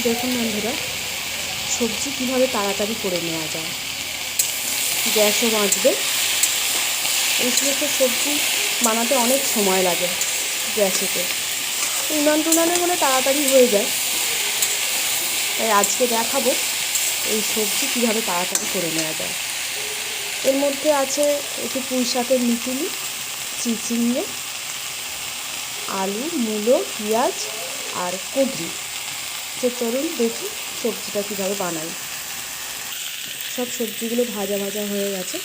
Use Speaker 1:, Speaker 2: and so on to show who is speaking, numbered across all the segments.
Speaker 1: দেখুন বন্ধুরা, সবজি কীভাবে তাড়াতাড়ি করে নেওয়া যায়, গ্যাসও বাঁচবে। এই সমস্ত সবজি বানাতে অনেক সময় লাগে গ্যাসেতে, উনানে হলে তাড়াতাড়ি হয়ে যায়। তাই আজকে দেখাবো এই সবজি কীভাবে তাড়াতাড়ি করে নেওয়া যায়। এর মধ্যে আছে একটু পুঁই শাকের মিটুলি, চিচিঙে, আলু, মূলো, পেঁয়াজ আর কুঁদরি। তো চলুন দেখি সবজিটা কীভাবে বানাই। সব সবজিগুলো ভাজা ভাজা হয়ে গেছে।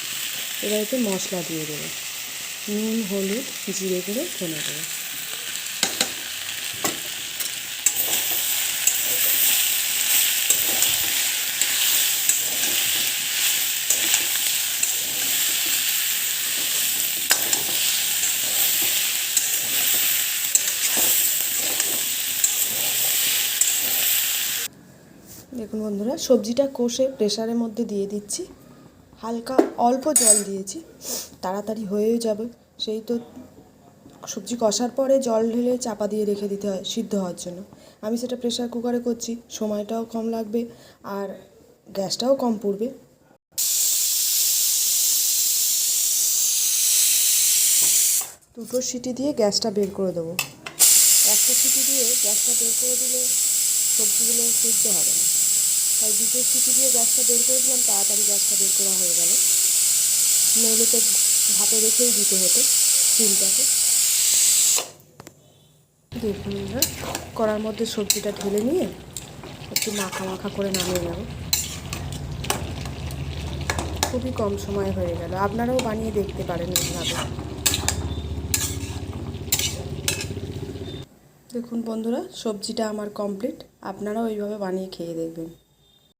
Speaker 1: এবার একটু মশলা দিয়ে দেবো, নুন, হলুদ, জিরে গুঁড়ো, ধনে দেবো। দেখুন বন্ধুরা, সবজিটা কষে প্রেসারের মধ্যে দিয়ে দিচ্ছি। হালকা অল্প জল দিয়েছি, তাড়াতাড়ি হয়েও যাবে। সেই তো সবজি কষার পরে জল ঢেলে চাপা দিয়ে রেখে দিতে হয় সিদ্ধ হওয়ার জন্য। আমি সেটা প্রেসার কুকারে করছি, সময়টাও কম লাগবে আর গ্যাসটাও কম পড়বে। দুটো সিটি দিয়ে গ্যাসটা বের করে দেবো। একটা সিটি দিয়ে গ্যাসটা বের করে দিলে সবজিগুলো সিদ্ধ হবে না, তাই দুটো সিটি দিয়ে গ্যাসটা বের করে দিলাম। তাড়াতাড়ি গ্যাসটা বের করা হয়ে গেল, নইলে তো ভাপে রেখেই দিতে হতো চিলটাকে। দেখুন আমরা কড়ার মধ্যে সবজিটা ঢেলে নিয়ে একটু মাখা মাখা করে নামিয়ে নেব। খুবই কম সময় হয়ে গেল, আপনারাও বানিয়ে দেখতে পারেন এইভাবে। দেখুন বন্ধুরা, সবজিটা আমার কমপ্লিট। আপনারাও এইভাবে বানিয়ে খেয়ে দেখবেন।